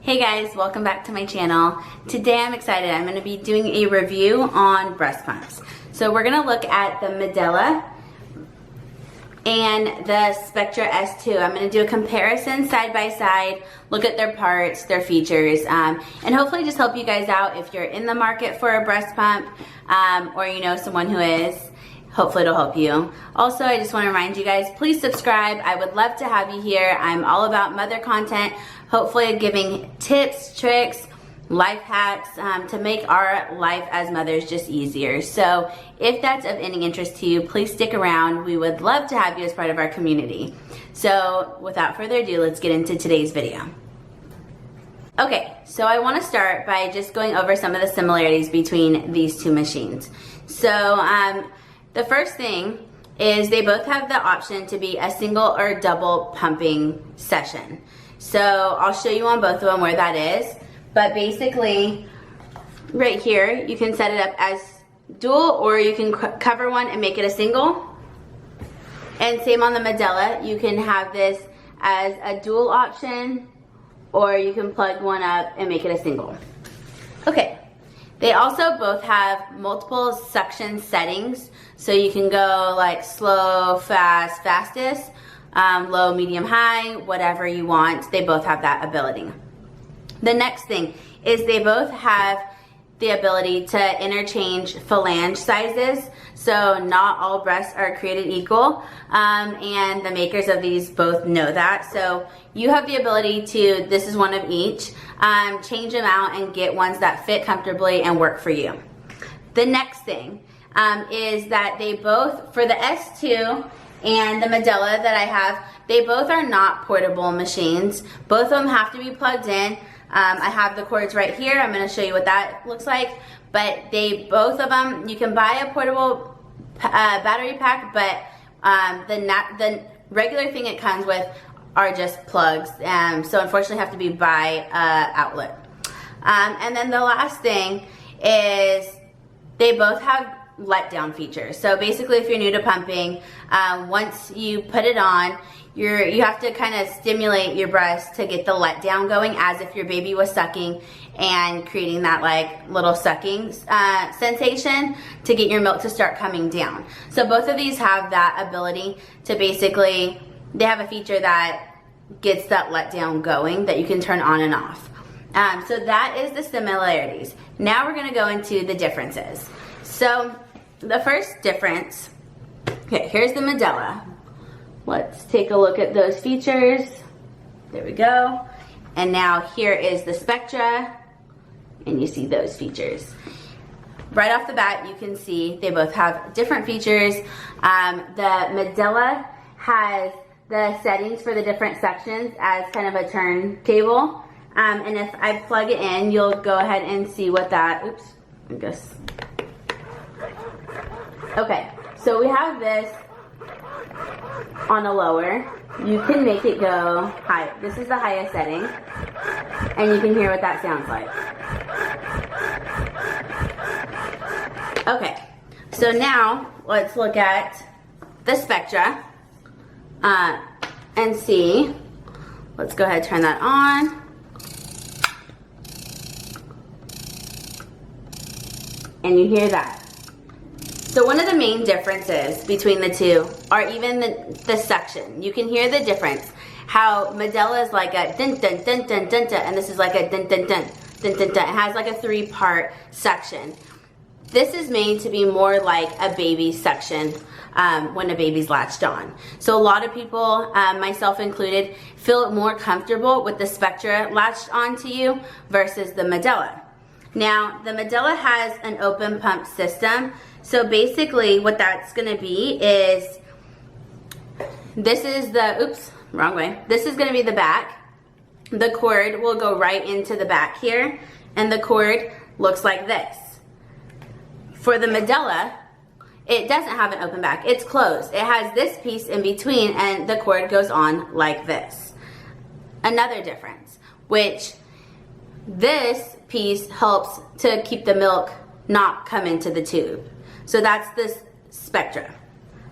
Hey guys, welcome back to my channel. Today I'm excited. I'm going to be doing a review on breast pumps. So we're going to look at the Medela and the Spectra S2. I'm going to do a comparison side by side, look at their parts, their features, and hopefully just help you guys out if you're in the market for a breast pump or you know someone who is. Hopefully it'll help you. Also, I just want to remind you guys, please subscribe. I would love to have you here. I'm all about mother content, hopefully giving tips, tricks, life hacks to make our life as mothers just easier. So if that's of any interest to you, please stick around. We would love to have you as part of our community. So without further ado, let's get into today's video. Okay, so I want to start by just going over some of the similarities between these two machines. So the first thing is they both have the option to be a single or double pumping session. So I'll show you on both of them where that is. But basically, right here, you can set it up as dual, or you can cover one and make it a single. And same on the Medela, you can have this as a dual option, or you can plug one up and make it a single. Okay. They also both have multiple suction settings, so you can go like slow, fast, fastest, low, medium, high, whatever you want. They both have that ability. The next thing is they both have the ability to interchange phalange sizes, so not all breasts are created equal, and the makers of these both know that. So you have the ability to, this is one of each, change them out and get ones that fit comfortably and work for you. The next thing is that they both, for the S2 and the Medela that I have, they both are not portable machines. Both of them have to be plugged in. I have the cords right here. I'm going to show you what that looks like. But both of them, you can buy a portable battery pack, but the regular thing it comes with are just plugs. So unfortunately have to be by outlet. And then the last thing is they both have letdown features. So basically, if you're new to pumping, once you put it on, you have to kind of stimulate your breast to get the letdown going, as if your baby was sucking, and creating that like little sucking sensation to get your milk to start coming down. So both of these have that ability to basically, they have a feature that gets that letdown going that you can turn on and off. So that is the similarities. Now we're going to go into the differences. So the first difference, okay, here's the Medela. Let's take a look at those features. There we go. And now here is the Spectra, and you see those features. Right off the bat, you can see they both have different features. The Medela has the settings for the different sections as kind of a turntable. And if I plug it in, you'll go ahead and see what that, oops, I guess. Okay, so we have this on a lower. You can make it go high. This is the highest setting, and you can hear what that sounds like. Okay, so now let's look at the Spectra and see. Let's go ahead and turn that on. And you hear that. So one of the main differences between the two are even the suction. You can hear the difference. How Medela is like a dun dun dun dun dun dun, and this is like a dun dun dun dun dun dun. It has like a 3-part suction. This is made to be more like a baby suction when a baby's latched on. So a lot of people, myself included, feel more comfortable with the Spectra latched onto you versus the Medela. Now, the Medela has an open pump system. So basically what that's going to be is, this is the, oops, wrong way. This is going to be the back. The cord will go right into the back here, and the cord looks like this. For the Medela, it doesn't have an open back. It's closed. It has this piece in between, and the cord goes on like this. Another difference, which this piece helps to keep the milk not come into the tube. So that's the Spectra.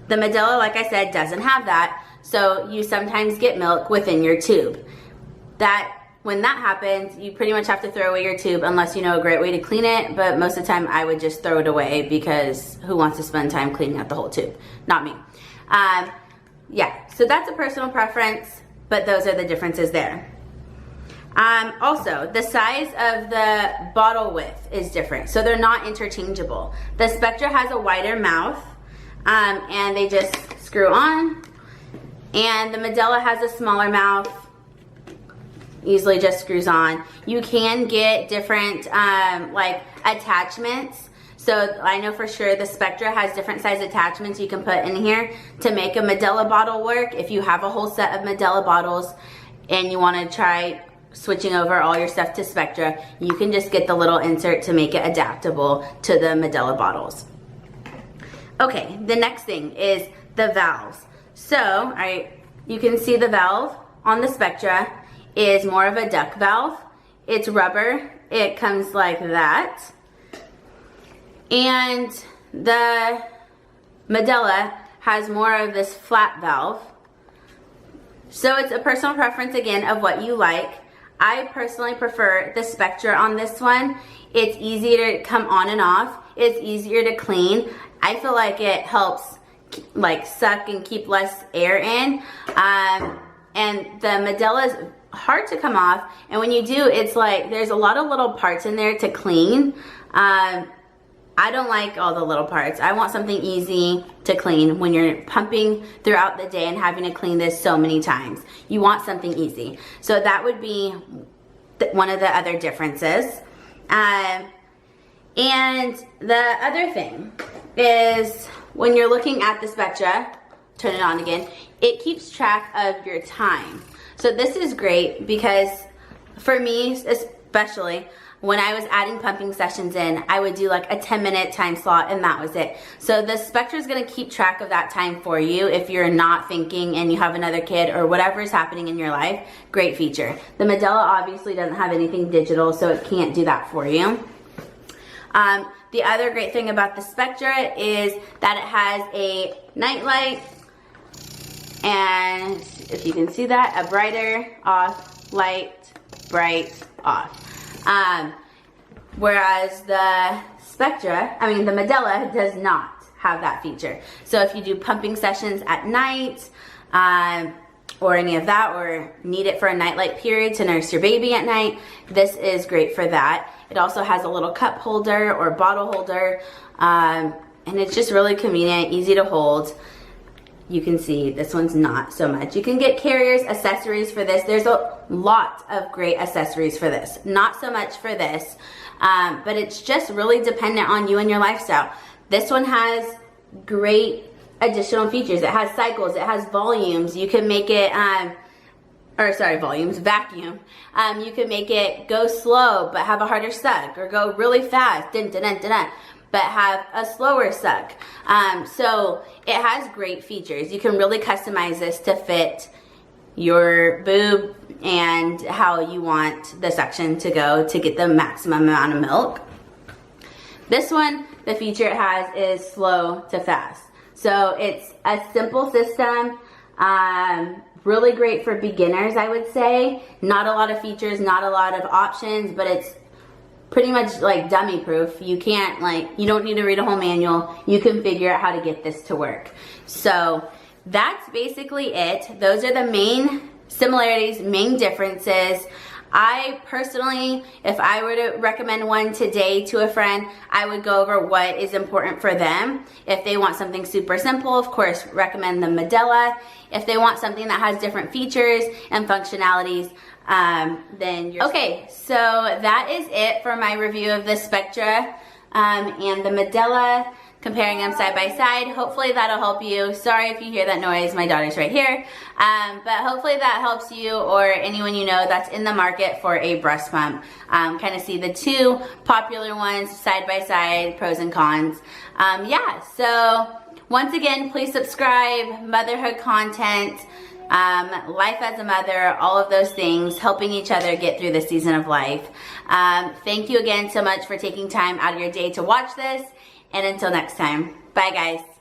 The Medela, like I said, doesn't have that, so you sometimes get milk within your tube. That when that happens, you pretty much have to throw away your tube unless you know a great way to clean it, but most of the time I would just throw it away because who wants to spend time cleaning out the whole tube? Not me. Yeah, so that's a personal preference, but those are the differences there. Also, the size of the bottle width is different, so they're not interchangeable. The Spectra has a wider mouth, and they just screw on, and the Medela has a smaller mouth, easily just screws on. You can get different like attachments. So I know for sure the Spectra has different size attachments you can put in here to make a Medela bottle work. If you have a whole set of Medela bottles and you want to try switching over all your stuff to Spectra, you can just get the little insert to make it adaptable to the Medela bottles. Okay, the next thing is the valves. So, you can see the valve on the Spectra is more of a duck valve. It's rubber. It comes like that. And the Medela has more of this flat valve. So it's a personal preference again of what you like. I personally prefer the Spectra on this one. It's easier to come on and off. It's easier to clean. I feel like it helps like suck and keep less air in. And the Medela is hard to come off. And when you do, it's like there's a lot of little parts in there to clean. I don't like all the little parts. I want something easy to clean when you're pumping throughout the day and having to clean this so many times. You want something easy. So that would be one of the other differences. And the other thing is when you're looking at the Spectra, turn it on again, it keeps track of your time. So this is great because for me especially, when I was adding pumping sessions in, I would do like a 10-minute time slot and that was it. So the Spectra is going to keep track of that time for you if you're not thinking and you have another kid or whatever is happening in your life. Great feature. The Medela obviously doesn't have anything digital, so it can't do that for you. The other great thing about the Spectra is that it has a night light, and if you can see that, a brighter off light, bright off. Whereas the the Medela does not have that feature. So if you do pumping sessions at night, or any of that, or need it for a nightlight period to nurse your baby at night, this is great for that. It also has a little cup holder or bottle holder, and it's just really convenient, easy to hold. You can see this one's not so much. You can get carriers, accessories for this. There's a lot of great accessories for this. Not so much for this, but it's just really dependent on you and your lifestyle. This one has great additional features. It has cycles, it has volumes. You can make it, vacuum. You can make it go slow but have a harder suck, or go really fast, but have a slower suck. So it has great features. You can really customize this to fit your boob and how you want the suction to go to get the maximum amount of milk. This one, the feature it has is slow to fast. So it's a simple system, really great for beginners, I would say. Not a lot of features, not a lot of options, but it's pretty much like dummy proof. You can't, you don't need to read a whole manual. You can figure out how to get this to work. So that's basically it. Those are the main similarities, main differences. I personally, if I were to recommend one today to a friend, I would go over what is important for them. If they want something super simple, of course, recommend the Medela. If they want something that has different features and functionalities, then you're okay. So that is it for my review of the Spectra and the Medela, comparing them side by side. Hopefully that'll help you. Sorry if you hear that noise, my daughter's right here. But hopefully that helps you or anyone you know that's in the market for a breast pump. Kind of see the two popular ones side by side, pros and cons. Yeah, so once again, please subscribe, motherhood content, life as a mother, all of those things, helping each other get through this season of life. Thank you again so much for taking time out of your day to watch this. And until next time, bye guys.